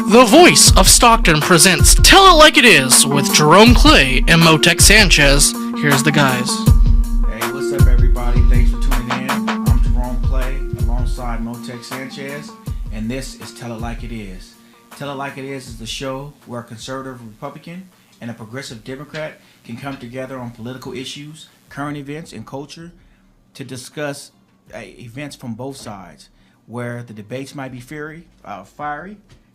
The voice of Stockton presents Tell It Like It Is with Jerome Clay and Sanchez. Here's the guys. Hey, what's up, everybody? Thanks for tuning in. I'm Jerome Clay alongside Sanchez, and this is Tell It Like It Is. Tell It Like It Is the show where a conservative Republican and a progressive Democrat can come together on political issues, current events, and culture to discuss events from both sides, where the debates might be fiery,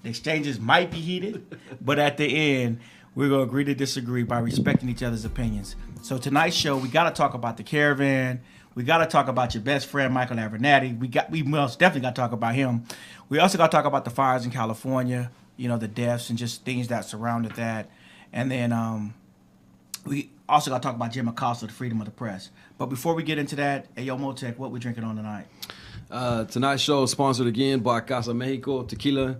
the exchanges might be heated, but at the end, we're going to agree to disagree by respecting each other's opinions. So tonight's show, we got to talk about the caravan. We got to talk about your best friend, Michael Abernathy. We most definitely got to talk about him. We also got to talk about the fires in California, the deaths and just things that surrounded that. And then we also got to talk about Jim Acosta, the freedom of the press. But before we get into that, hey, yo, Motec, what we drinking on tonight? Tonight's show is sponsored again by Casa Mexico Tequila.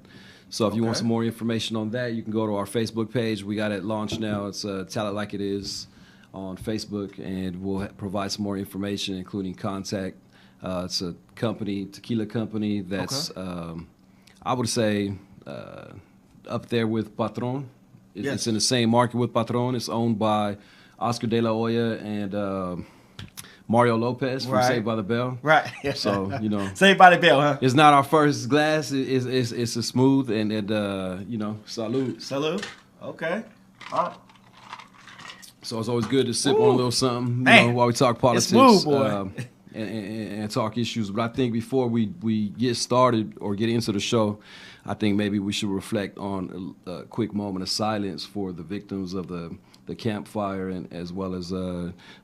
So if you want some more information on that, you can go to our Facebook page. We got it launched now. It's Tell It Like It Is on Facebook, and we'll provide some more information, including contact. It's a tequila company that's, I would say, up there with Patron. It's in the same market with Patron. It's owned by Oscar De La Hoya and Mario Lopez from Saved by the Bell. Right. So, Saved by the Bell, huh? It's not our first glass. It's a smooth and salute. Salute. Okay. All right. So it's always good to sip on a little something, while we talk politics. It's smooth, boy. And talk issues. But I think before we get started or get into the show, I think maybe we should reflect on a quick moment of silence for the victims of the campfire, and as well as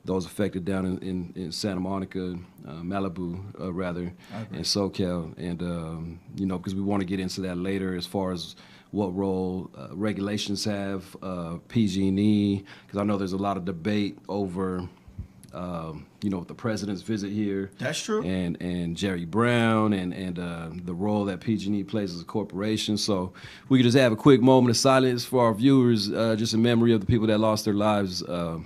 those affected down in Santa Monica, Malibu, and SoCal. And, because we want to get into that later as far as what role regulations have, PG&E, because I know there's a lot of debate over with the president's visit here. That's true. And Jerry Brown and the role that PG&E plays as a corporation. So we could just have a quick moment of silence for our viewers, just in memory of the people that lost their lives, All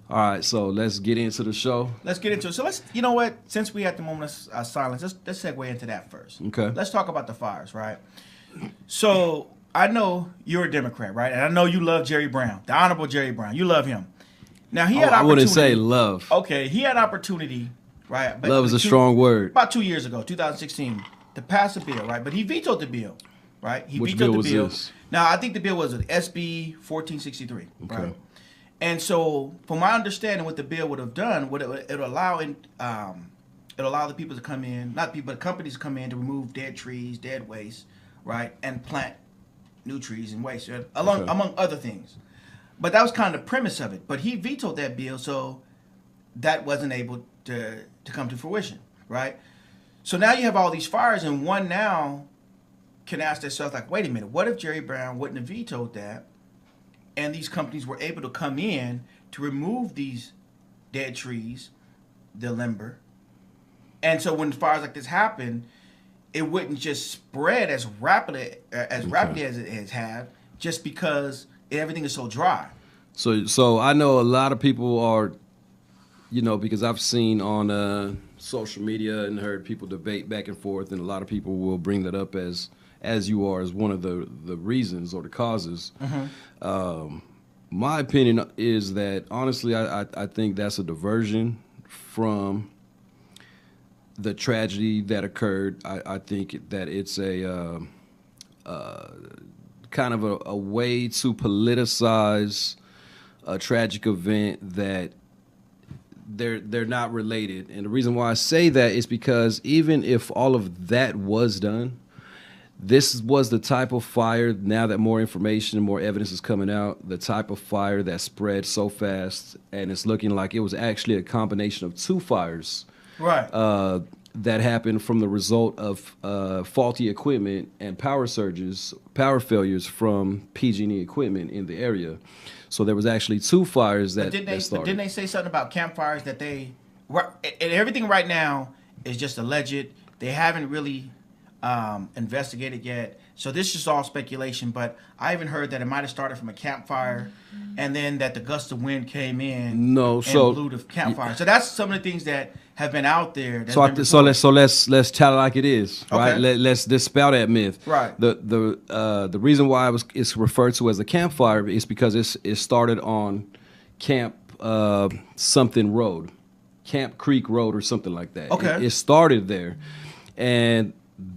right, so let's get into the show. Let's get into it. So you know what? Since we had the moment of silence, let's segue into that first. Okay. Let's talk about the fires, right? So I know you're a Democrat, right? And I know you love Jerry Brown, the Honorable Jerry Brown. You love him. Now, he had opportunity. I wouldn't say love. Okay, he had opportunity, right? Love is a strong word. About 2 years ago, 2016, to pass a bill, right? But he vetoed the bill, right? Which bill was this? Now, I think the bill was SB 1463, okay. Right? And so, from my understanding, what the bill would have done, it would allow the people to come in, not people, but companies to come in to remove dead trees, dead waste, right, and plant new trees and waste, among other things. But that was kind of the premise of it. But he vetoed that bill, so that wasn't able to come to fruition, right? So now you have all these fires, and one now can ask themselves, like, wait a minute, what if Jerry Brown wouldn't have vetoed that, and these companies were able to come in to remove these dead trees, the lumber, and so when fires like this happen, it wouldn't just spread as rapidly as it has had, just because everything is so dry. So I know a lot of people are, because I've seen on social media and heard people debate back and forth, and a lot of people will bring that up as you are as one of the reasons or the causes. Mm-hmm. My opinion is that, honestly, I think that's a diversion from the tragedy that occurred. I think that it's a kind of a way to politicize a tragic event that they're not related. And the reason why I say that is because even if all of that was done, this was the type of fire, now that more information and more evidence is coming out, the type of fire that spread so fast, and it's looking like it was actually a combination of two fires. Right. That happened from the result of faulty equipment and power failures from PG&E equipment in the area. So there was actually two fires that started. But didn't they say something about campfires that and everything right now is just alleged? They haven't really investigated yet. So this is all speculation, but I even heard that it might have started from a campfire, and then that the gust of wind came in and blew the campfire. So that's some of the things that have been out there. So let's tell it like it is, right? Okay. Let's dispel that myth. Right. The reason why it's referred to as a campfire is because it started on Camp something road, Camp Creek Road or something like that. Okay. It started there, and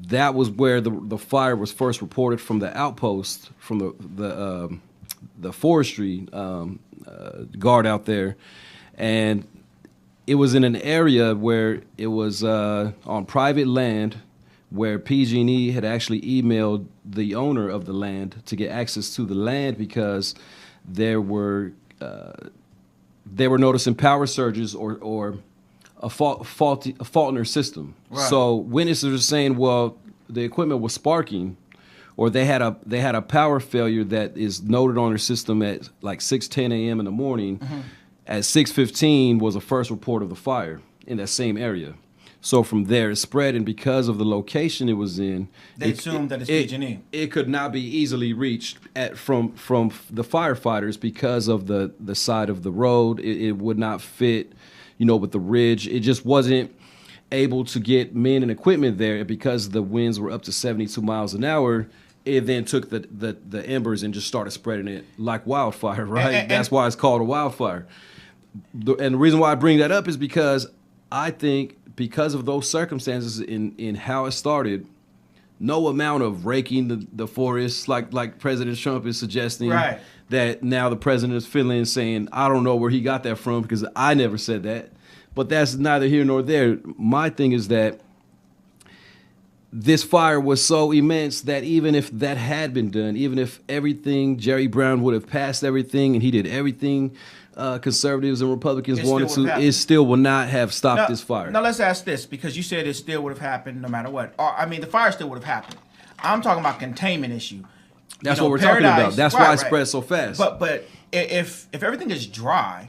that was where the fire was first reported from the outpost, from the forestry guard out there, and it was in an area where it was on private land, where PG&E had actually emailed the owner of the land to get access to the land because they were noticing power surges or a fault in their system. Right. So witnesses are saying, well, the equipment was sparking, or they had a power failure that is noted on their system at like 6:10 a.m. in the morning. Mm-hmm. At 6:15 was the first report of the fire in that same area. So from there it spread, and because of the location it was in, they assumed that it's PG&E. It could not be easily reached from the firefighters because of the side of the road. It would not fit, with the ridge. It just wasn't able to get men and equipment there, and because the winds were up to 72 miles an hour, it then took the embers and just started spreading it like wildfire, right? That's why it's called a wildfire. And the reason why I bring that up is because I think because of those circumstances in how it started, no amount of raking the forest like President Trump is suggesting, right, that now the president is feeling, saying, I don't know where he got that from because I never said that. But that's neither here nor there. My thing is that this fire was so immense that even if that had been done, even if everything, Jerry Brown would have passed everything and he did everything conservatives and Republicans wanted to, it still would not have stopped this fire. Now let's ask this, because you said it still would have happened no matter what. The fire still would have happened. I'm talking about containment issue. That's what we're talking about. That's why it spread so fast. But if everything is dry,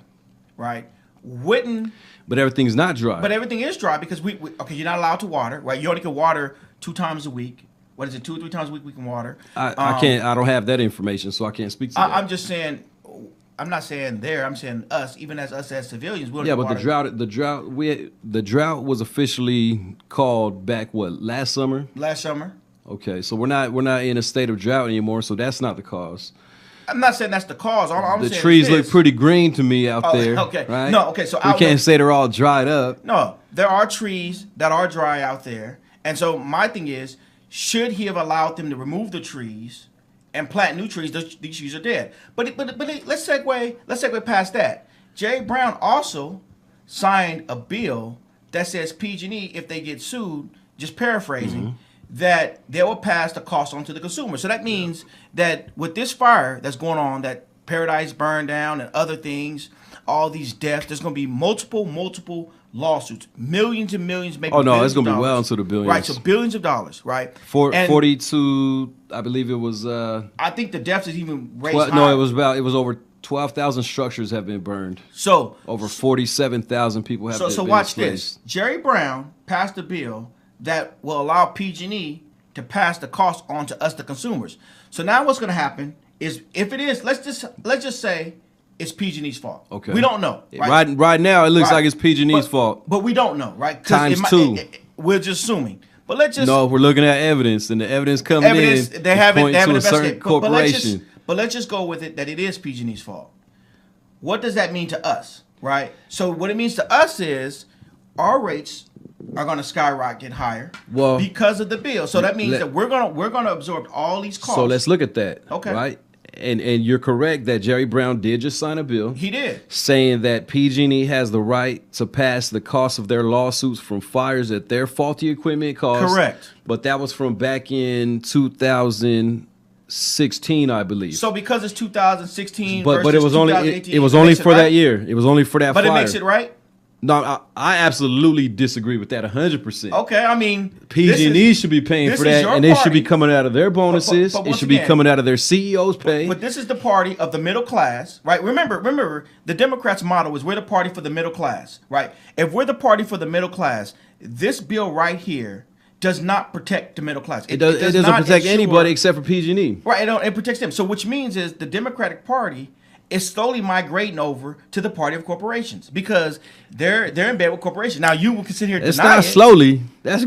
right, wouldn't... But everything's not dry. But everything is dry because you're not allowed to water, right? You only can water 2 times a week. What is it, 2 or 3 times a week we can water? I can't. I don't have that information, so I can't speak to that. I'm just saying. I'm not saying there. I'm saying us, even as civilians. Yeah, but the drought was officially called back last summer. Last summer. Okay, so we're not in a state of drought anymore, so that's not the cause. I'm not saying that's the cause. All I'm the saying trees is look pretty green to me out there. Okay. Right? No. Okay. So we can't say they're all dried up. No, there are trees that are dry out there, and so my thing is, should he have allowed them to remove the trees and plant new trees? These trees are dead. But let's segue past that. Jerry Brown also signed a bill that says PG&E, if they get sued, just paraphrasing, mm-hmm, that they will pass the cost on to the consumer. So that means that with this fire that's going on, that Paradise burned down and other things, all these deaths, there's going to be multiple lawsuits, millions and millions, maybe. Oh no, it's going to be well into the billions. Right, so billions of dollars, right? 42, I believe it was. I think the deaths is even raised higher. No, it was over 12,000 structures have been burned. So over 47,000 people have been So watch this. Jerry Brown passed a bill that will allow PG&E to pass the cost on to us, the consumers. So now what's going to happen is, if it is, let's just say it's PG&E's fault. Okay. We don't know. Right, right now it looks like it's PG&E's fault. But we don't know, right? Times 2. We're just assuming. But let's just... No, we're looking at evidence, and the evidence coming in they haven't to a certain corporation. But let's just go with it that it is PG&E's fault. What does that mean to us, right? So what it means to us is our rates are going to skyrocket higher because of the bill. So that means that we're going to absorb all these costs. So let's look at that. Okay. Right? And you're correct that Jerry Brown did just sign a bill. He did. Saying that PG&E has the right to pass the cost of their lawsuits from fires that their faulty equipment caused. Correct. But that was from back in 2016, I believe. So because it's 2016 but versus it was only it was only for that year. It was only for that fire. But it makes it right? No, I absolutely disagree with that 100%. Okay, I mean, PG&E should be paying for that, and it should be coming out of their bonuses. But it should be coming out of their CEO's pay. But this is the party of the middle class, right? Remember, the Democrats' motto is we're the party for the middle class, right? If we're the party for the middle class, this bill right here does not protect the middle class. It doesn't protect anybody except for PG&E. Right, it protects them. So which means is the Democratic Party is slowly migrating over to the party of corporations because they're in bed with corporations. Now you can sit here and deny it. It's not slowly. That's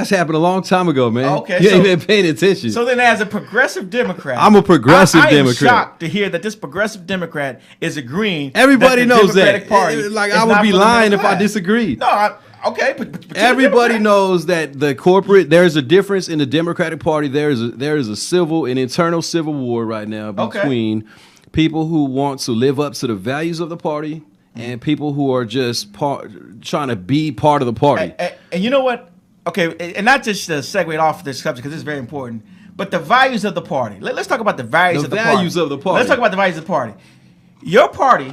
happened a long time ago, man. Okay, you ain't been paying attention. So then, as a progressive Democrat, I'm a progressive Democrat. I am shocked to hear that this progressive Democrat is agreeing. Everybody knows Democratic that. Party Like I would be lying if I disagreed. No, okay, but everybody knows that there's a difference in the Democratic Party. There is an internal civil war right now between people who want to live up to the values of the party and people who are just trying to be part of the party. And you know what? Okay, and not just to segue off this subject because it's very important, but the values of the party. Let's talk about the values of the party. Let's talk about the values of the party. Your party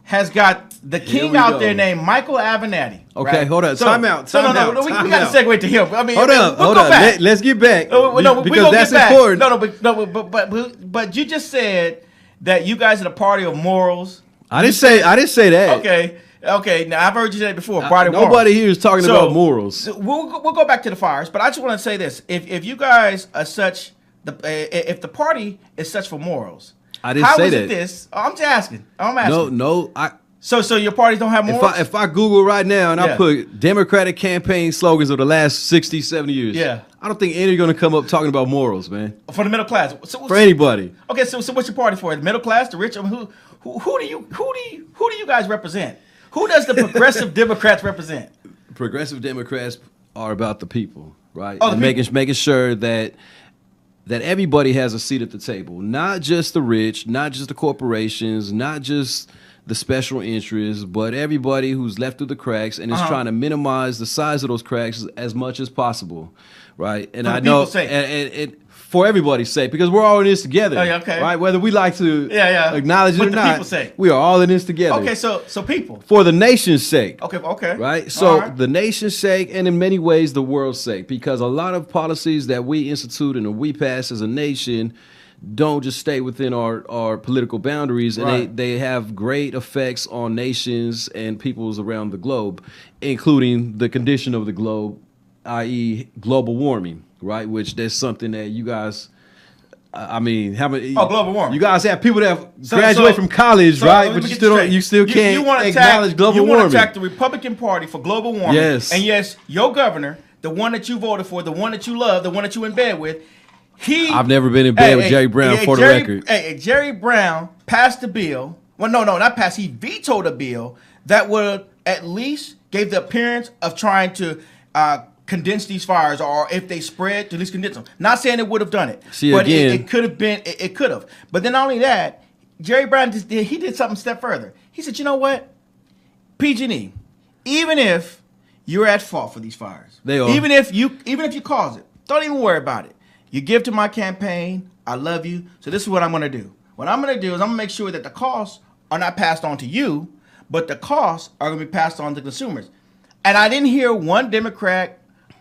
has got the king out there named Michael Avenatti. Okay, right? hold on. Time out. We got to segue to him. I mean, hold on. Let's get back. Because that's important. But you just said that you guys are the party of morals. I didn't say that. Okay. Now I've heard you say it before. Party of morals. Nobody here is talking about morals. We'll go back to the fires, but I just want to say this: if you guys are such if the party is such for morals, I didn't say that. How is it this? I'm just asking. I'm asking. No. So your parties don't have morals? If I Google right now and I put Democratic campaign slogans of the last 60, 70 years, I don't think any are going to come up talking about morals, man. For the middle class, for anybody. Okay, so what's your party for? The middle class, the rich? I mean, who do you guys represent? Who does the progressive Democrats represent? Progressive Democrats are about the people, right? Oh, and making sure that everybody has a seat at the table, not just the rich, not just the corporations, not just the special interests, but everybody who's left through the cracks and is trying to minimize the size of those cracks as much as possible, right? And I know, and for everybody's sake, because we're all in this together, right? Whether we like to acknowledge it or not, we are all in this together. Okay, so people. For the nation's sake. Okay. Right? So the nation's sake and in many ways the world's sake, because a lot of policies that we institute and we pass as a nation don't just stay within our political boundaries, and they have great effects on nations and peoples around the globe, including the condition of the globe, i.e. global warming, right? Which there's something that you guys, how many? Global warming. You guys have people that graduate from college, right? But you still can't acknowledge global warming. You want to attack the Republican Party for global warming. Yes. And yes, your governor, the one that you voted for, the one that you love, the one that you in bed with, I've never been in bed with Jerry Brown, for the record. Jerry Brown passed a bill. Well, no, not passed. He vetoed a bill that would at least gave the appearance of trying to condense these fires, or if they spread, to at least condense them. Not saying it would have done it, but it could have been. It could have. But then not only that, Jerry Brown did something a step further. He said, you know what, PG&E, even if you're at fault for these fires, they are. Even if you cause it, don't even worry about it. You give to my campaign. I love you. So this is what I'm going to do. What I'm going to do is I'm going to make sure that the costs are not passed on to you, but the costs are going to be passed on to consumers. And I didn't hear one Democrat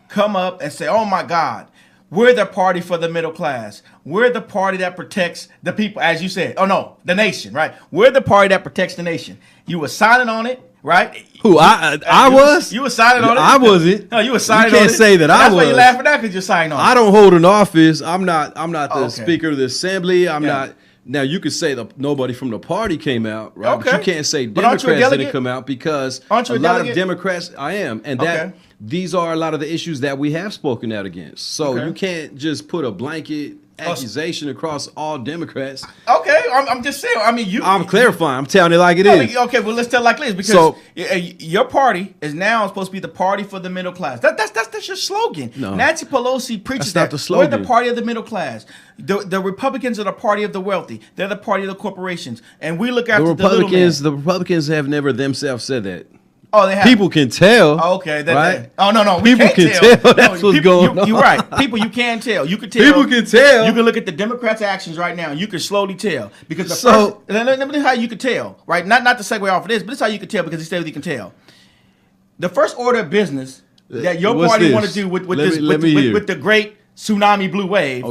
come up and say, oh, my God, we're the party for the middle class. We're the party that protects the people, as you said. Oh, no, the nation, right? We're the party that protects the nation. You were signing on it. Right? Who I was? You were signing on it. I wasn't. No, you were signing on it. You can't say that I was. That's why you're laughing at, because you're signing on it. I don't hold an office. I'm not the Speaker of the Assembly. I'm not. Now you could say nobody from the party came out, right? Okay. But you can't say Democrats didn't come out, because a lot of Democrats. I am, and that these are a lot of the issues that we have spoken out against. So you can't just put a blanket accusation across all Democrats. Okay, I'm just saying. I mean, I'm clarifying. I'm telling it like it is. Okay, well, let's tell it like it is, because your party is now supposed to be the party for the middle class. That's your slogan. No, Nancy Pelosi preaches that's not the slogan. We're the party of the middle class. The Republicans are the party of the wealthy. They're the party of the corporations, and we look after the little man. The Republicans have never themselves said that. Oh, they have. People can tell. Oh, okay. Right? No. People can tell. That's what's going on. You're right. People, you can tell. You can tell. People can tell. You can look at the Democrats' actions right now, and you can slowly tell. Because let me tell you how you can tell, right? Not to segue off of this, but this is how you can tell, because he said you can tell. The first order of business that your party want to do with the great tsunami blue wave,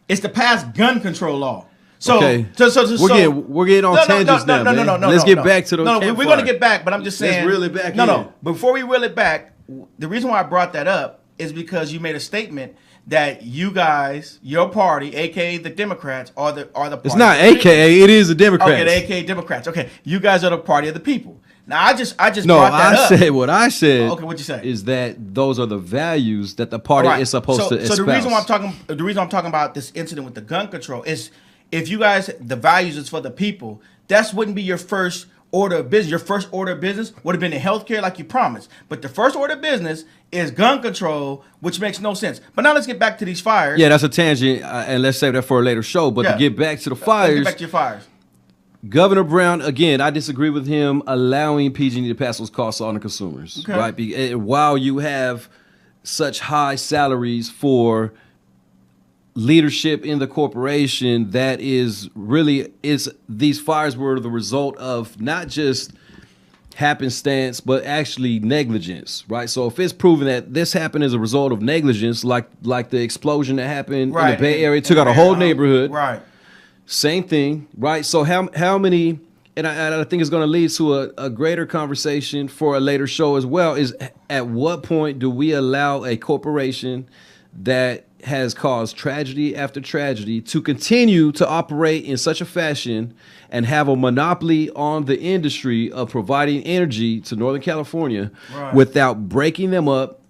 is to pass gun control law. So, we're getting on tangents now. No. Let's get back to the campfire. We're going to get back, but I'm just saying. Let's reel it back. No. Before we reel it back, the reason why I brought that up is because you made a statement that you guys, your party, aka the Democrats, are the party. It's not AKA. It is the Democrats. Okay, the AKA Democrats. Okay, you guys are the party of the people. Now I just no, brought that up. said what I said. Okay, what'd you say? Is that those are the values that the party is supposed to espouse. So the reason I'm talking about this incident with the gun control is if you guys the values is for the people, that wouldn't be your first order of business. Your first order of business would have been in healthcare, like you promised. But the first order of business is gun control, which makes no sense. But now let's get back to these fires. Yeah, that's a tangent, and let's save that for a later show. But to get back to the fires, let's get back to your fires. Governor Brown, again, I disagree with him allowing PG&E to pass those costs on to consumers. Okay. Right? While you have such high salaries for leadership in the corporation, that is these fires were the result of not just happenstance, but actually negligence, right? So if it's proven that this happened as a result of negligence, like the explosion that happened in the Bay Area, took out a whole neighborhood. Right. Same thing, right? So how many, and I think it's going to lead to a greater conversation for a later show as well, is at what point do we allow a corporation that has caused tragedy after tragedy to continue to operate in such a fashion and have a monopoly on the industry of providing energy to Northern California without breaking them up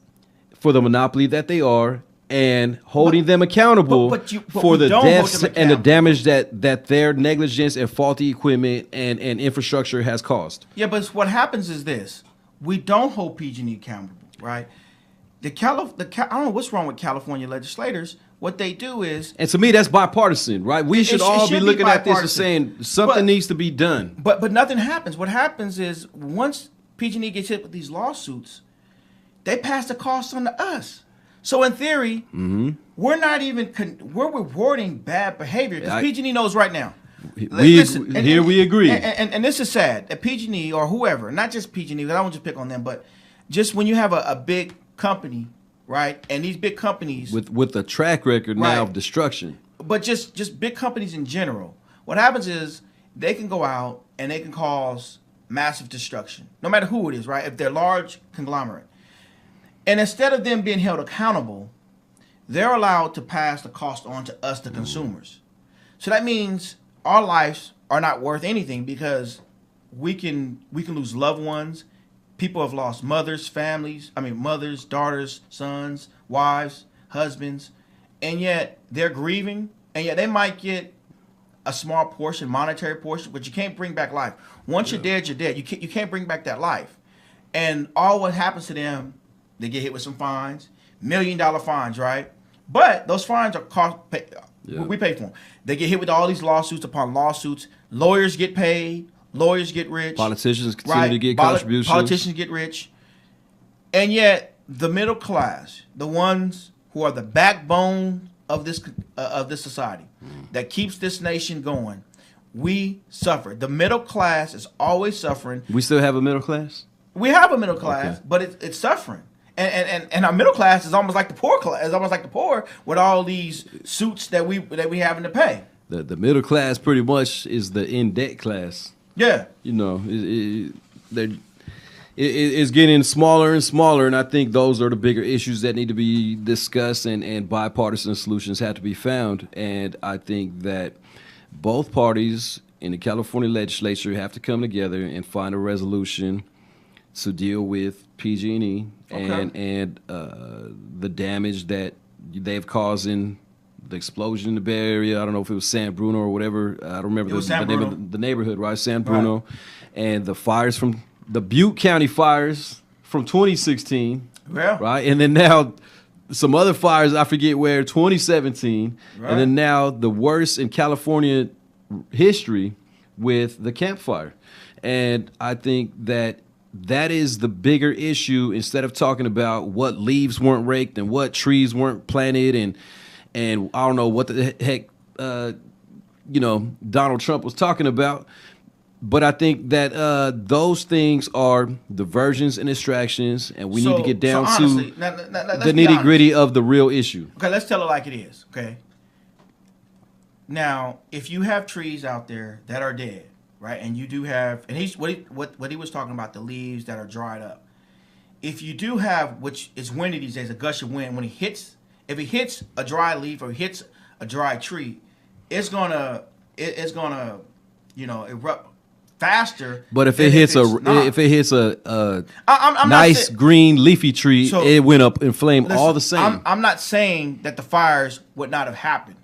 for the monopoly that they are and holding them accountable for the deaths and the damage that their negligence and faulty equipment and infrastructure has caused. Yeah, but what happens is this. We don't hold PG&E accountable, right? I don't know what's wrong with California legislators. What they do is... And to me, that's bipartisan, right? We should all be looking at this and saying something needs to be done. But nothing happens. What happens is once PG&E gets hit with these lawsuits, they pass the cost on to us. So in theory, we're not even we're rewarding bad behavior because PG&E knows right now. We agree. And this is sad. At PG&E or whoever, not just PG&E, I don't want to pick on them, but just when you have a big company, right? And these big companies with a track record now of destruction. But just big companies in general, what happens is they can go out and they can cause massive destruction, no matter who it is, right? If they're large conglomerate. And instead of them being held accountable, they're allowed to pass the cost on to us, the consumers. So that means our lives are not worth anything because we can lose loved ones. People have lost mothers, mothers, daughters, sons, wives, husbands, and yet they're grieving, and yet they might get a small portion, monetary portion, but you can't bring back life. Once you're dead, you're dead. You can't bring back that life. And all what happens to them, they get hit with some fines, $1 million fines, right? But those fines are we pay for them. They get hit with all these lawsuits upon lawsuits. Lawyers get paid. Lawyers get rich. Politicians continue to get contributions. Politicians get rich. And yet, the middle class, the ones who are the backbone of this society, that keeps this nation going, we suffer. The middle class is always suffering. We still have a middle class? We have a middle class, but it's suffering. And our middle class is almost like the poor class. It's almost like the poor with all these suits that we having to pay. The middle class pretty much is the in debt class. Yeah. You know, it's getting smaller and smaller, and I think those are the bigger issues that need to be discussed, and bipartisan solutions have to be found. And I think that both parties in the California legislature have to come together and find a resolution to deal with PG&E and the damage that they've caused in the explosion in the Bay Area. I don't know if it was San Bruno or whatever. I don't remember the name of the neighborhood, right? San Bruno. Right. And the fires from the Butte County fires from 2016. Yeah. Right? And then now some other fires, I forget where, 2017. Right. And then now the worst in California history with the Camp Fire. And I think that is the bigger issue, instead of talking about what leaves weren't raked and what trees weren't planted and I don't know what the heck Donald Trump was talking about. But I think that those things are diversions and distractions, and we need to get down to the nitty-gritty of the real issue. Okay, let's tell it like it is, okay? Now, if you have trees out there that are dead, right, and you do have, and what he was talking about, the leaves that are dried up. if you do have, which is windy these days, a gush of wind, if it hits a dry leaf or hits a dry tree, it's gonna erupt faster. But if it hits a nice green leafy tree, it went up in flame all the same. I'm not saying that the fires would not have happened.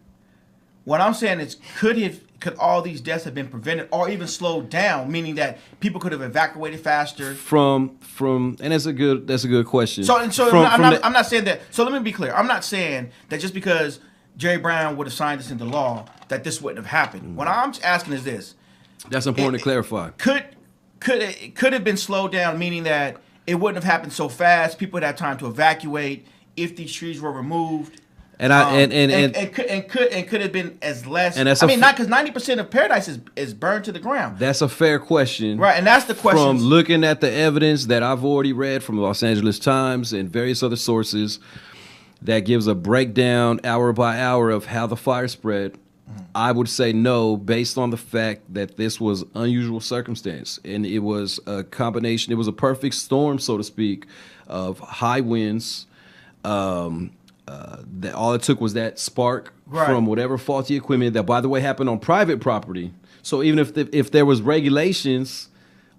What I'm saying is, could all these deaths have been prevented or even slowed down, meaning that people could have evacuated faster? From and that's a good question. I'm not saying that. So let me be clear. I'm not saying that just because Jerry Brown would have signed this into law that this wouldn't have happened. What I'm asking is this. That's important to clarify. Could it have been slowed down, meaning that it wouldn't have happened so fast? People would have time to evacuate if these trees were removed. Could have been as less. And not because 90% of Paradise is burned to the ground. That's a fair question, right? And that's the question. From looking at the evidence that I've already read from the Los Angeles Times and various other sources, that gives a breakdown hour by hour of how the fire spread. I would say no, based on the fact that this was unusual circumstance, and it was a combination. It was a perfect storm, so to speak, of high winds. That all it took was that spark from whatever faulty equipment that, by the way, happened on private property. So even if there was regulations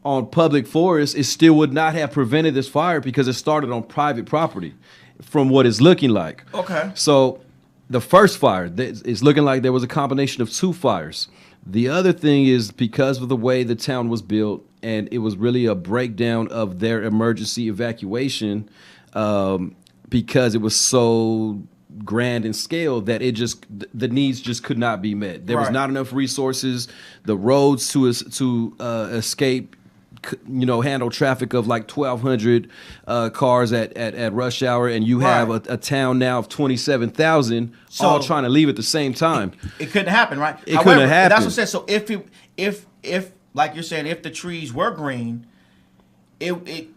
on public forests, it still would not have prevented this fire because it started on private property, from what it's looking like. Okay. So the first fire, it's looking like there was a combination of two fires. The other thing is because of the way the town was built, and it was really a breakdown of their emergency evacuation. Because it was so grand in scale that the needs just could not be met. There was not enough resources. The roads to escape, handle traffic of like 1,200 cars at rush hour, and you have a town now of 27,000 all trying to leave at the same time. It couldn't happen, right? It couldn't have happened. That's what I said. So if like you're saying, if the trees were green, the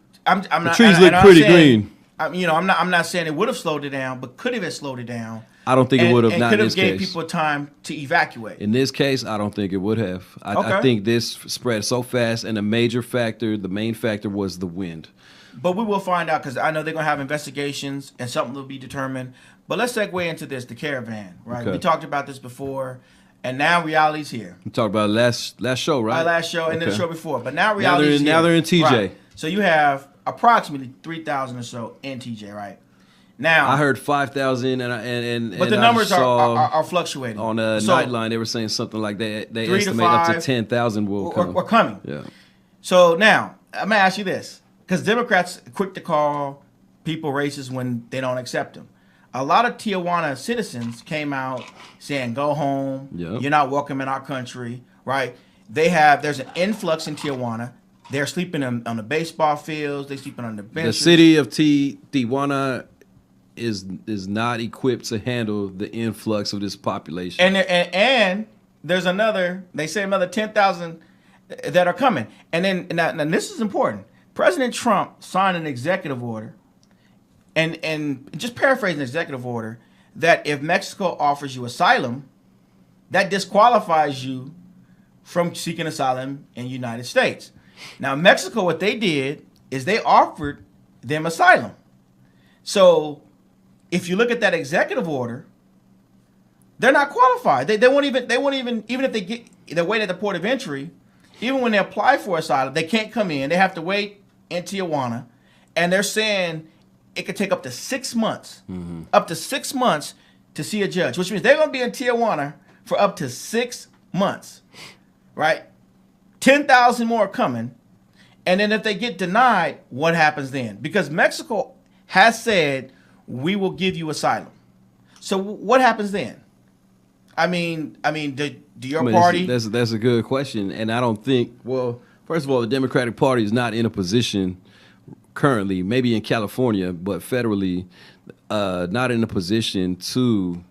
trees look pretty green. I'm not saying it would have slowed it down, but could have slowed it down. I don't think it would have. Not in this case. Could have gave people time to evacuate. In this case, I don't think it would have. I think this spread so fast, and the main factor was the wind. But we will find out, because I know they're going to have investigations and something will be determined. But let's segue into this, the caravan, right? Okay. We talked about this before, and now reality's here. We talked about last show, right? Last show, and then the show before. But now reality's here. Now they're in TJ. Right. So you have approximately 3,000 or so in TJ, right? Now I heard 5,000, and but the numbers are fluctuating. On a Nightline, they were saying something like they estimate up to 10,000 will come. Or coming. Yeah. So now I'm gonna ask you this, because Democrats are quick to call people racist when they don't accept them. A lot of Tijuana citizens came out saying, "Go home. Yep. You're not welcome in our country." Right? There's an influx in Tijuana. They're sleeping on the baseball fields. They're sleeping on the benches. The city of Tijuana is not equipped to handle the influx of this population. And there's another 10,000 that are coming. And then this is important. President Trump signed an executive order, and just paraphrasing the executive order, that if Mexico offers you asylum, that disqualifies you from seeking asylum in the United States. Now, Mexico, what they did is they offered them asylum. So if you look at that executive order, they're not qualified. They won't even if they get their way to the port of entry, even when they apply for asylum, they can't come in. They have to wait in Tijuana. And they're saying it could take up to 6 months, up to 6 months to see a judge, which means they're going to be in Tijuana for up to 6 months, right? 10,000 more are coming. And then if they get denied, what happens then? Because Mexico has said, we will give you asylum. So what happens then? I mean, do your party? That's a good question. And I don't think, well, first of all, the Democratic Party is not in a position currently, maybe in California, but federally, not in a position to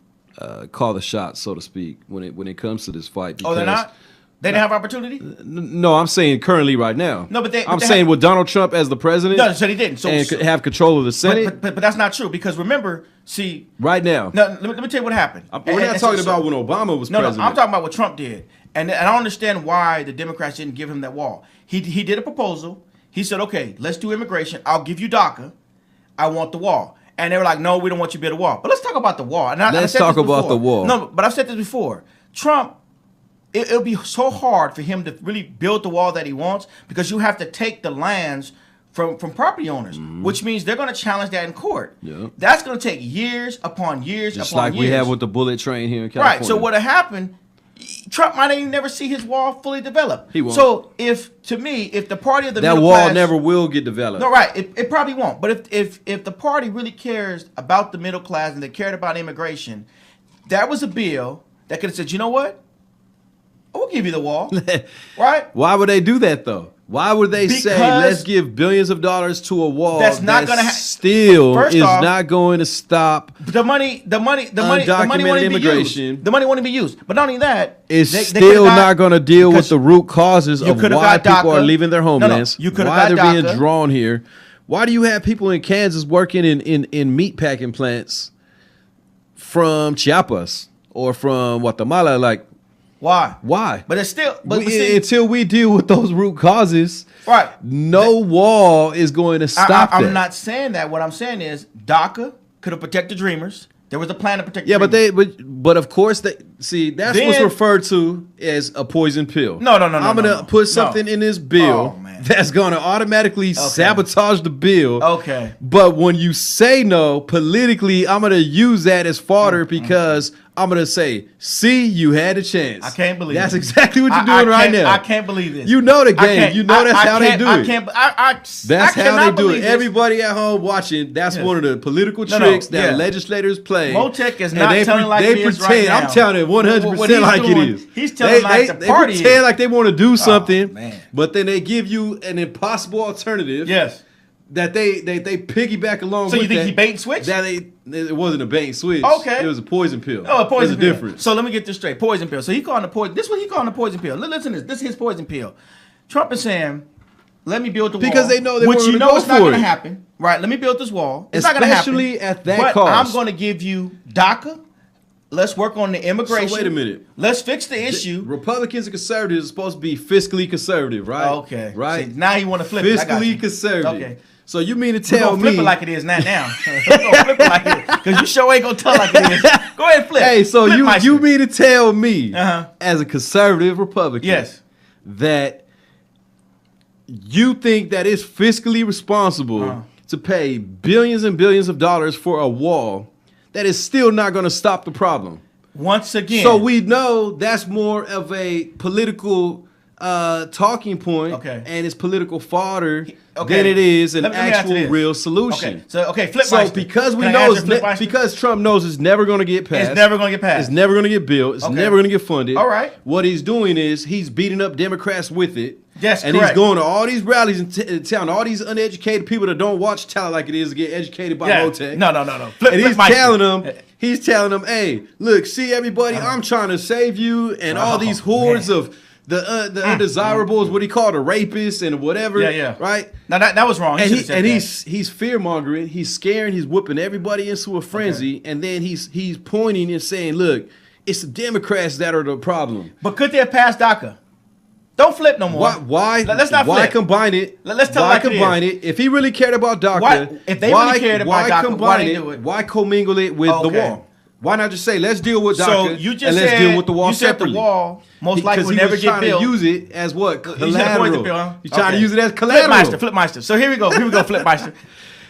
call the shots, so to speak, when it comes to this fight. Oh, they're not? They didn't have opportunity? No, I'm saying currently right now. No, but I'm saying with Donald Trump as the president. No, so they didn't. And have control of the Senate. But that's not true, because remember, see. Right now. No, let me tell you what happened. We're not talking about when Obama was president. No, I'm talking about what Trump did. And I don't understand why the Democrats didn't give him that wall. He did a proposal. He said, okay, let's do immigration. I'll give you DACA. I want the wall. And they were like, no, we don't want you to build a wall. But let's talk about the wall. And let's talk about the wall. No, but I've said this before. Trump, it'll be so hard for him to really build the wall that he wants because you have to take the lands from property owners, which means they're going to challenge that in court. Yeah. That's going to take years upon years Just upon like years. we have with the bullet train here in California. Right. So what happened? Trump might even never see his wall fully developed. He won't. So if the party of the that middle wall class, never will get developed. no, right, it probably won't. But if the party really cares about the middle class and they cared about immigration, that was a bill that could have said, you know what? We'll give you the wall, right? Why would they do that though? Why would they say let's give billions of dollars to a wall that's not going to still First is off, not going to stop the money won't immigration. be used. The money won't be used. But not only that, It's they still not going to deal with because the root causes of could've why got people DACA. are leaving their homelands, you could've why got they're being DACA. drawn here. Why do you have people in Kansas working in meat packing plants from Chiapas or from Guatemala? Like, Why? why? But it's still, but see, until we deal with those root causes, right? no wall is going to stop that. I'm not saying that. What I'm saying is DACA could have protected Dreamers. There was a plan to protect. Yeah, Dreamers. but of course that's what's referred to as a poison pill. No. I'm gonna put something in this bill that's gonna automatically sabotage the bill. Okay. But when you say no politically, I'm gonna use that as fodder because I'm gonna say, see, you had a chance. I can't believe that's it. exactly what you're doing right now. I can't believe this. You know the game. You know that's how they do it. That's how they do it. This. Everybody at home watching, that's one of the political tricks that legislators play. Motec is not telling like it is right now. I'm telling it 100% like it is. He's telling like the party is. They pretend like they want to do something, man. but then they give you an impossible alternative. Yes. That they piggyback along with. So you think he bait and switch? It wasn't a bait and switch. Okay. It was a poison pill. Oh, a poison pill. There's a difference. So let me get this straight. Poison pill. So he calling the poison. This is what he calling the poison pill. Listen to this. This is his poison pill. Trump is saying, let me build the wall. Because they know they which want you to know go it's not for going to it. happen. Right. Let me build this wall. It's not going to happen. Especially at that but cost. I'm going to give you DACA. Let's work on the immigration. So wait a minute. Let's fix the issue. Republicans and conservatives are supposed to be fiscally conservative, right? Okay. Right. See, now you want to flip it. I got you. Fiscally conservative. Okay. So you mean to We're tell gonna flip me? it like it is not now. We're gonna flip it like it is because you sure ain't gonna tell like it is. Go ahead and flip. Hey, so Flip you mean to tell me, Uh-huh. as a conservative Republican, Yes. that you think that it's fiscally responsible to pay billions and billions of dollars for a wall that is still not going to stop the problem? Once again. So we know that's more of a political talking point, and it's political fodder than it is an actual real solution. Okay. Flip. So because we know because Trump knows it's never going to get passed. It's never going to get passed. It's never going to get built. It's never going to get funded. All right. What he's doing is he's beating up Democrats with it. Yes, and correct. he's going to all these rallies and telling all these uneducated people that don't watch Talent Like It Is to get educated by Motec. No. He's telling them, hey, look, see everybody, I'm trying to save you, and all these hordes of the undesirables, what he called the rapists and whatever. Yeah. Right? Now that was wrong. He's fear mongering, he's scaring, he's whipping everybody into a frenzy, and then he's pointing and saying, look, it's the Democrats that are the problem. But could they have passed DACA? Don't flip no more. Why? Let's not flip. Why combine it? Let's tell why like combine it? If he really cared about DACA, if they really cared about DACA, why they do it? Why commingle it with the wall? Why not just say let's deal with DACA let's deal with the wall separately? The wall most likely will never get built. Because he was trying to use it as what? Collateral. He's trying to use it as collateral. Flipmeister. So here we go, Flipmeister.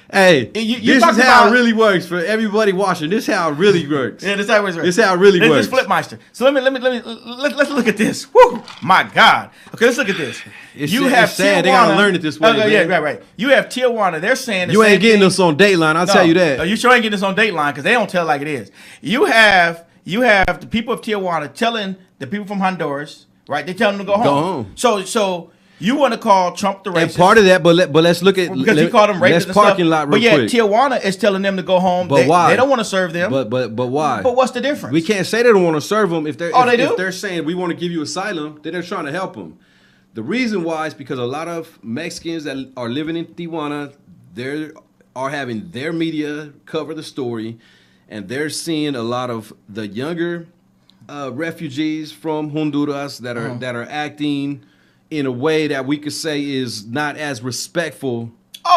Hey, this is how it really works for everybody watching. This is how it really works. Yeah, this is how it works. This is how it really works. This is Flipmeister. So let's look at this. Woo, my God. Okay, let's look at this. You have Tijuana. They gotta learn it this way. Okay, yeah, right. You have Tijuana. They're saying you ain't getting this on Dateline. I'll tell you that. No, you sure ain't getting this on Dateline because they don't tell like it is. You have the people of Tijuana telling the people from Honduras, right? They tell them to go home. So you want to call Trump the racist? And part of that, but let's look at because he called them rapists and parking lot real quick. But yeah, Tijuana is telling them to go home. But why? They don't want to serve them. But why? But what's the difference? We can't say they don't want to serve them if they're they do? If they're saying we want to give you asylum, then they're trying to help them. The reason why is because a lot of Mexicans that are living in Tijuana, they are having their media cover the story, and they're seeing a lot of the younger refugees from Honduras that are acting in a way that we could say is not as respectful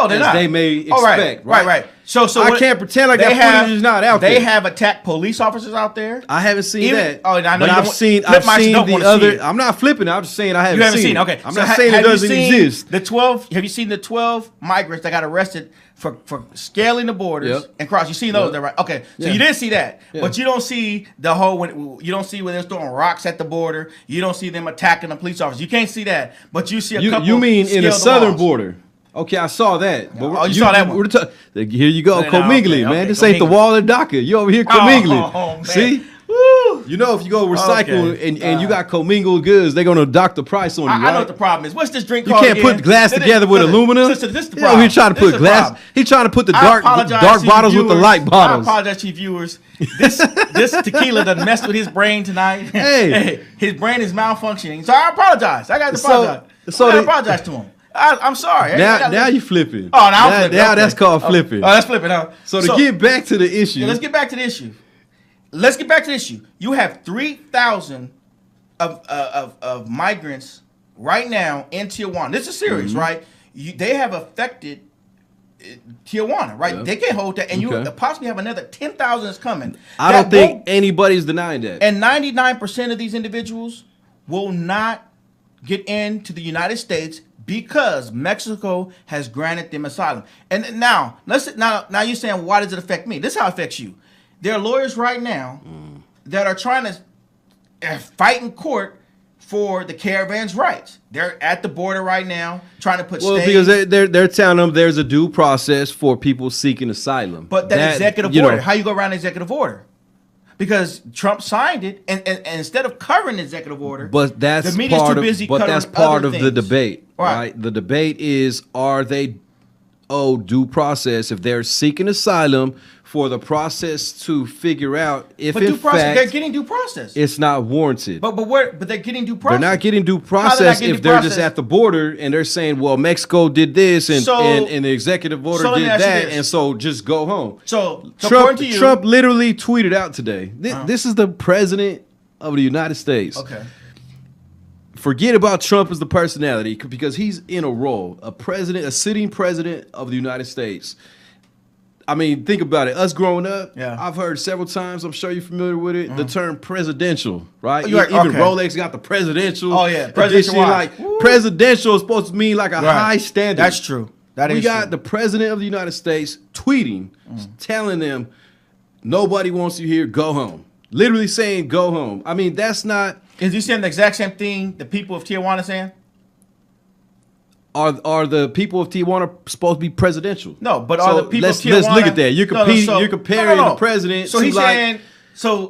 they're as not. they may expect. Right. So I can't pretend like that footage is not out there. They have attacked police officers out there. I haven't seen that. Oh, I know. But I've seen the other. I'm not flipping. I'm just saying I haven't seen it. Okay. I'm not saying it doesn't exist. Have you seen the 12 migrants that got arrested for scaling the borders and cross? You seen those, right? Okay. So you didn't see that, but you don't see the whole. You don't see when they're throwing rocks at the border. You don't see them attacking the police officers. You can't see that, but you see a couple. You mean in the southern walls. border? Okay, I saw that. But you saw that one. Here you go, commingling, man. This ain't the wall of DACA. You over here commingling. See? Woo. You know, if you go recycle and you got commingled goods, they're gonna dock the price on you. I know what the problem is. What's this drink called? You can't put glass together with aluminum. This is the problem. He's trying to put glass. He's trying to put the dark bottles with the light bottles. I apologize to you viewers. This tequila done messed with his brain tonight. Hey, his brain is malfunctioning. So I apologize. I got to apologize. I apologize to him. I'm sorry. Now you flipping. Oh, now I'm flipping. Now that's called flipping. Oh, that's flipping. Huh? So to get back to the issue. Let's get back to the issue. You have 3,000 of migrants right now in Tijuana. This is serious, right? They have affected Tijuana, right? Yep. They can't hold that, and you possibly have another 10,000 that's coming. I don't think anybody's denying that. And 99% of these individuals will not get into the United States because Mexico has granted them asylum. And now you're saying, why does it affect me? This is how it affects you. There are lawyers right now that are trying to fight in court for the caravan's rights. They're at the border right now trying to put stays. Because they're telling them there's a due process for people seeking asylum. But that executive order, how you go around the executive order? Because Trump signed it, and instead of covering the executive order, but that's the media's too busy covering other things. But that's part of the debate, right? The debate is, are they owed due process if they're seeking asylum for the process to figure out if in fact they're getting due process. It's not warranted. But they're getting due process. They're not getting due process if they're just at the border and they're saying, well, Mexico did this and the executive order did that, and so just go home. So Trump literally tweeted out today. This is the president of the United States. Okay. Forget about Trump as the personality, because he's in a role, a sitting president of the United States. I mean, think about it. Us growing up, I've heard several times, I'm sure you're familiar with it, the term presidential, right? Even Rolex got the presidential. Oh, yeah. Presidential. Like, presidential is supposed to mean like a high standard. That's true. We got the president of the United States tweeting, telling them, nobody wants you here, go home. Literally saying, go home. I mean, that's not... Is he saying the exact same thing the people of Tijuana saying? Are the people of Tijuana supposed to be presidential? No, but are the people of Tijuana... Let's look at that. You're comparing the president to he's saying,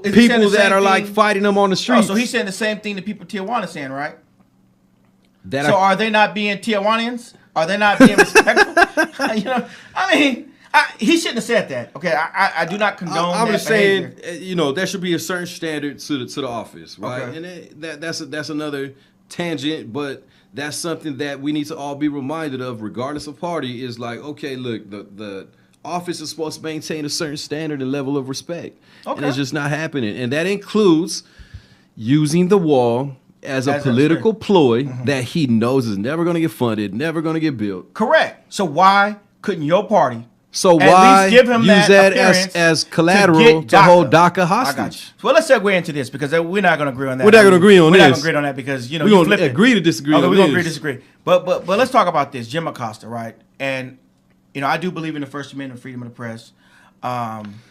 people that are like fighting them on the streets. So he's saying the same thing the people of Tijuana saying, right? Are they not being Tijuanans? Are they not being respectful? I mean... he shouldn't have said that. Okay, I do not condone that. I'm just saying, there should be a certain standard to the office, right? Okay. And that's another tangent, but that's something that we need to all be reminded of, regardless of party. Is like, okay, look, the office is supposed to maintain a certain standard and level of respect, and it's just not happening. And that includes using the wall as a political ploy that he knows is never going to get funded, never going to get built. Correct. So why couldn't your party? So why use that as collateral to hold DACA hostage? I got you. Well, let's segue into this, because we're not going to agree on that. We're not going to agree on this. We're not going to agree on that because, we're going to agree to disagree on this. We're going to agree to disagree. But let's talk about this. Jim Acosta, right? And, I do believe in the First Amendment, freedom of the press.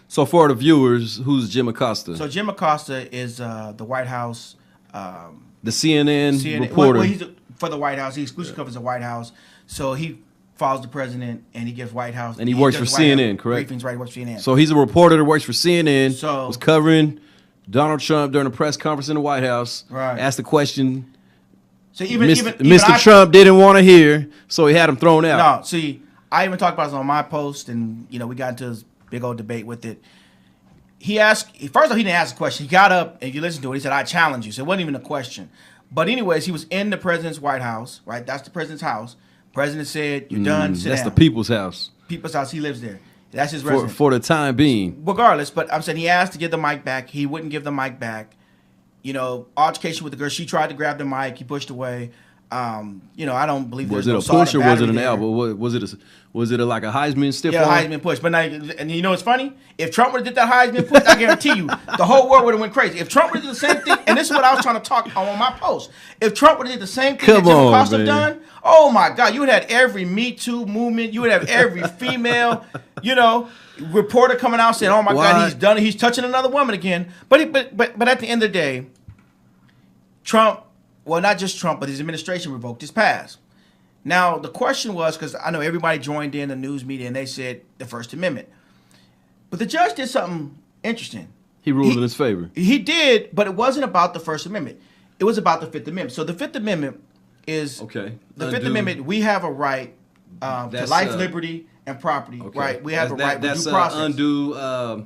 So for the viewers, who's Jim Acosta? So Jim Acosta is the White House. The CNN reporter. Well, he's for the White House. He exclusively covers the White House. So he follows the president, and he gives White House. And he works for CNN, correct? Briefings, right? He works for CNN. So he's a reporter that works for CNN. So was covering Donald Trump during a press conference in the White House. Right. Asked the question. So even Mr. Trump didn't want to hear, so he had him thrown out. No, see, I even talked about this on my post, and we got into this big old debate with it. He asked. First of all, he didn't ask a question. He got up, and if you listen to it, he said, "I challenge you." So it wasn't even a question. But anyways, he was in the president's White House. Right, that's the president's house. President said, "You're done. Sit that's down." The people's house. People's house. He lives there. That's his residence. For the time being. Regardless, but I'm saying he asked to get the mic back. He wouldn't give the mic back. Altercation with the girl. She tried to grab the mic. He pushed away. I don't believe Was there's it a no push or was it an there. elbow? Was it like a Heisman stiff Yeah, arm? Heisman push. But now, and you know what's funny? If Trump would have did that Heisman push, I guarantee you, the whole world would have went crazy. If Trump would have did the same thing, and this is what I was trying to talk on my post. If Trump would have did the same thing that Jim Acosta done, oh my God, you would have had every Me Too movement. You would have every female, reporter coming out saying, "Oh my God, he's done it. He's touching another woman again." But at the end of the day, Trump, well, not just Trump, but his administration revoked his pass. Now, the question was, because I know everybody joined in the news media and they said the First Amendment. But the judge did something interesting. He ruled in his favor. He did, but it wasn't about the First Amendment. It was about the Fifth Amendment. So the Fifth Amendment is, the Fifth Amendment, we have a right to life, liberty, and property, right? We have a right to due process. Undue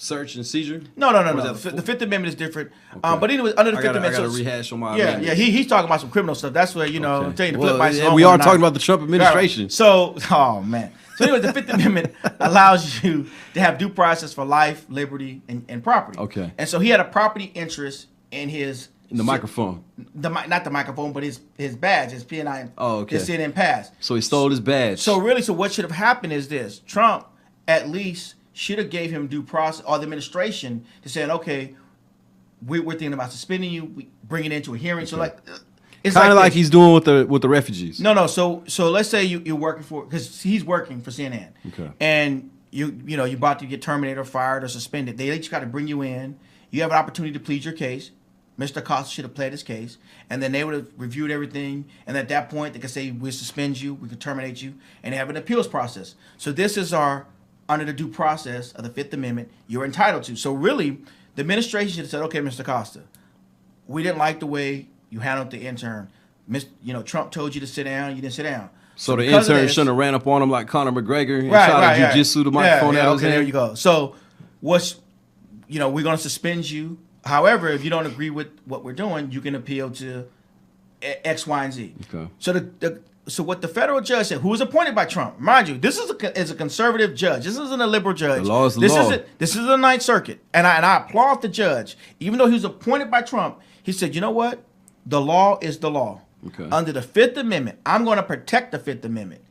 search and seizure? No. The Fifth Amendment is different. Okay. But anyway, under the Fifth Amendment, I got to rehash on my amendment. Yeah. He's talking about some criminal stuff. That's where I'm telling you to flip my. We are talking about the Trump administration. Right. So, oh man. So anyway, the Fifth Amendment allows you to have due process for life, liberty, and property. Okay. And so he had a property interest in his microphone. Not the microphone, but his badge, his P&I. Oh, okay. His CNN pass. So he stole his badge. So what should have happened is this: Trump at least should have gave him due process, or the administration, to saying, okay, we're thinking about suspending you, we bring it into a hearing. Okay. So it's kind of like he's doing with the refugees. No. So let's say you're working because he's working for CNN. Okay. And you're about to get terminated or fired or suspended. They just got to bring you in. You have an opportunity to plead your case. Mr. Acosta should have pled his case, and then they would have reviewed everything. And at that point, they could say, we suspend you, we could terminate you, and they have an appeals process. So this is under the due process of the Fifth Amendment, you're entitled to. So really, the administration should have said, okay, Mr. Acosta, we didn't like the way you handled the intern. Trump told you to sit down, you didn't sit down. So the intern shouldn't have ran up on him like Conor McGregor and tried to jiu-jitsu the microphone out of his hand. There you go. So we're going to suspend you. However, if you don't agree with what we're doing, you can appeal to X, Y, and Z. Okay. So what the federal judge said, who was appointed by Trump, mind you, this is a conservative judge. This isn't a liberal judge. The law is the law. This is the Ninth Circuit, and I applaud the judge. Even though he was appointed by Trump, he said, you know what? The law is the law. Okay. Under the Fifth Amendment, I'm going to protect the Fifth Amendment.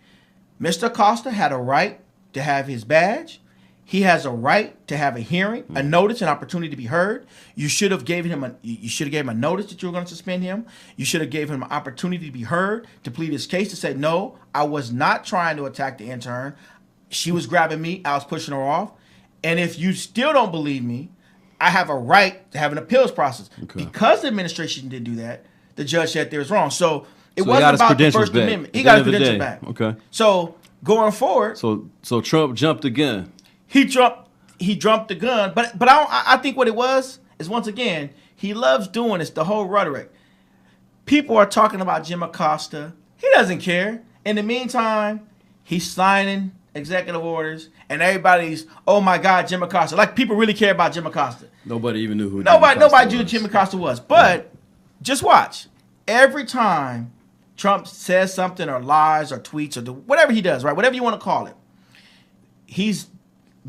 Mr. Acosta had a right to have his badge. He has a right to have a hearing, a notice, an opportunity to be heard. You should have given him a notice that you were going to suspend him. You should have given him an opportunity to be heard, to plead his case, to say, no, I was not trying to attack the intern. She was grabbing me. I was pushing her off. And if you still don't believe me, I have a right to have an appeals process. Okay. Because the administration didn't do that, the judge said they was wrong. So it wasn't about the First Amendment. He got his credentials back. Okay. So going forward. So Trump jumped again. He jumped the gun, but I think what it was is, once again, he loves doing this, the whole rhetoric. People are talking about Jim Acosta. He doesn't care. In the meantime, he's signing executive orders, and everybody's, oh my God, Jim Acosta. Like, people really care about Jim Acosta. Nobody even knew who nobody knew who Jim Acosta was. But just watch. Every time Trump says something or lies or tweets or whatever he does, right? Whatever you want to call it, he's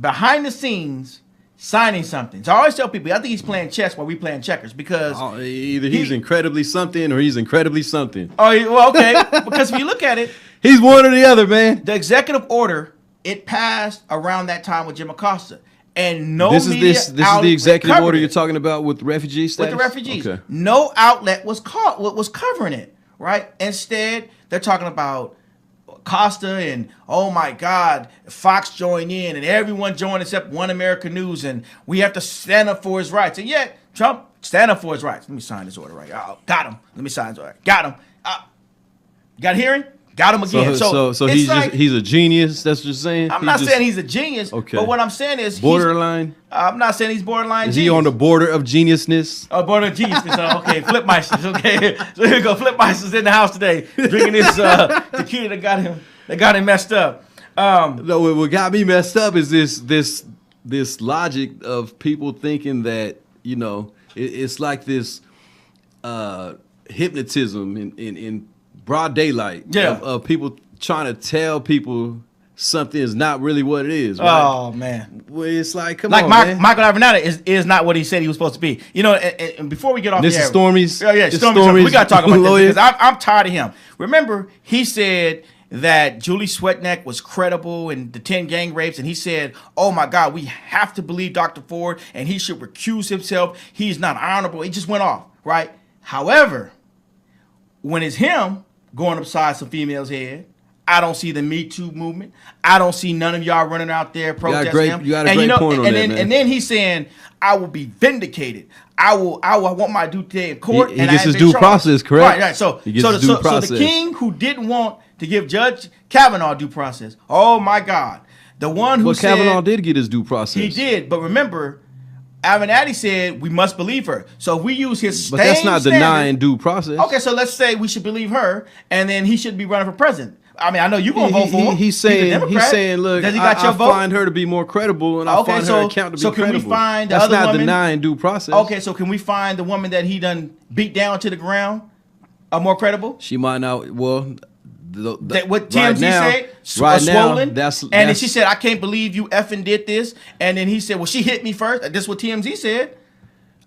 behind the scenes signing something. So I always tell people, I think he's playing chess while we playing checkers, because either he's incredibly something or he's incredibly something. Oh, well, okay. Because if you look at it, he's one or the other, man. The executive order, it passed around that time with Jim Acosta, and this is the executive order you're talking about with refugee status? With the refugees. Okay. No outlet was covering it, right? Instead, they're talking about Costa and, oh my God, Fox joined in and everyone joined except One American News, and we have to stand up for his rights. And yet, Trump stand up for his rights. Let me sign this order right. Oh, got him. Let me sign this order. Got him. Got a hearing? Got him again. So he's a genius. That's what you're saying. I'm not saying he's a genius. Okay. But what I'm saying is borderline. I'm not saying he's borderline. Is he on the border of geniusness? Oh, border of geniusness. Okay, Flipmeisters. Okay, so here we go. Flipmeisters in the house today, drinking this tequila that got him messed up. No, what got me messed up is this logic of people thinking that, it's like this hypnotism in broad daylight of people trying to tell people something is not really what it is. Right? Oh man, Well, it's like, come like on, man. Michael Avenatti is not what he said he was supposed to be. You know, and before we get off This the is air, Stormy's. Stormy's. We got to talk about lawyer. this because I'm tired of him. Remember, he said that Julie Swetnick was credible in the 10 gang rapes, and he said, "Oh my God, we have to believe Dr. Ford, and he should recuse himself. He's not honorable." He just went off, right? However, when it's him going upside some female's head, I don't see the Me Too movement. I don't see none of y'all running out there protesting him. You got a great point on that, man. And then he's saying, "I will be vindicated. I want my due day in court." He gets his due process, correct? Right. So he gets his due process. So the king who didn't want to give Judge Kavanaugh due process. Oh my God, the one who said Kavanaugh did get his due process. He did, but remember, Avenatti said we must believe her. So if we use his but that's not denying due process. Okay, so let's say we should believe her, and then he should be running for president. I mean, I know you're gonna vote for him. He's saying, look, does he got your I vote? find her to be more credible, and I find her account to be credible. So can we find the That's other not woman? denying due process. Okay, so can we find the woman that he done beat down to the ground, more credible? She might not. Well, what TMZ said, right swollen, now, that's then she said, "I can't believe you effing did this," and then he said, "Well, she hit me first." This is what TMZ said.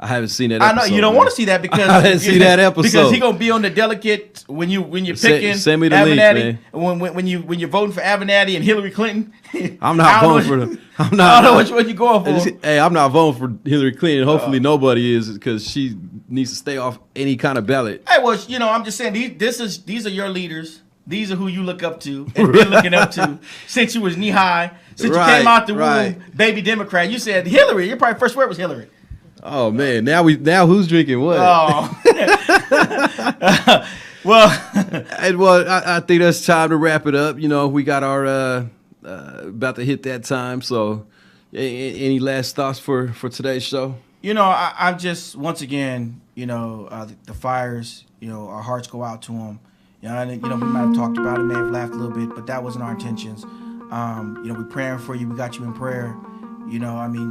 I haven't seen that episode. I know you don't want to see that because I didn't see that episode because he gonna be on the delicate when you're picking send me the Avenatti, link, man. when you're voting for Avenatti and Hillary Clinton. I'm not voting for them. I don't know which one you're going for. Hey, I'm not voting for Hillary Clinton. Hopefully nobody is, because she needs to stay off any kind of ballot. Hey, well, I'm just saying these are your leaders. These are who you look up to and been looking up to since you was knee high, since you came out the womb, baby Democrat. You said Hillary. Your probably first word was Hillary. Oh man, now who's drinking what? Oh. I think that's time to wrap it up. We got our about to hit that time. So, any last thoughts for today's show? I'm just once again, the fires. Our hearts go out to them. We might have talked about it, may have laughed a little bit, but that wasn't our intentions. We're praying for you. We got you in prayer.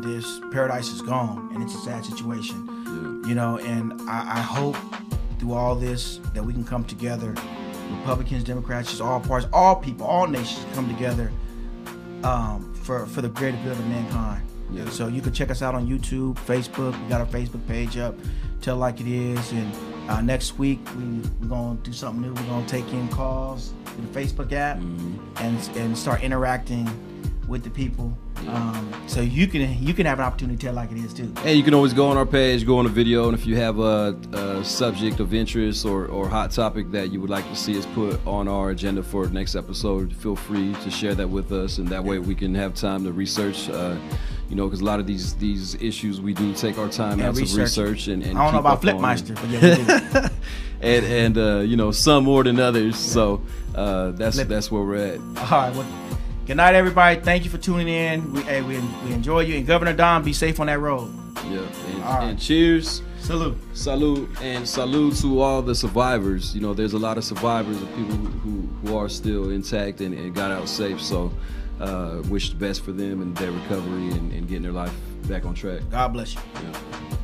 This paradise is gone, and it's a sad situation. Yeah. And I hope through all this that we can come together, Republicans, Democrats, just all parties, all people, all nations come together for the greater good of mankind. Yeah. So you can check us out on YouTube, Facebook. We got our Facebook page up, Tell Like It Is, and next week we're gonna do something new. We're gonna take in calls through the Facebook app and start interacting with the people. So you can have an opportunity to tell like it is too. And you can always go on our page, go on a video, and if you have a subject of interest or hot topic that you would like to see us put on our agenda for the next episode, feel free to share that with us, and that way we can have time to research. Because a lot of these issues we do take our time out to research and I don't know about Flipmeister, but yeah, we do. and some more than others. So that's where we're at. All right. Well, good night, everybody. Thank you for tuning in. We enjoy you. And Governor Don, be safe on that road. Yeah. And cheers. Salute. And salute to all the survivors. There's a lot of survivors of people who are still intact and got out safe. So wish the best for them and their recovery and getting their life back on track. God bless you. Yeah.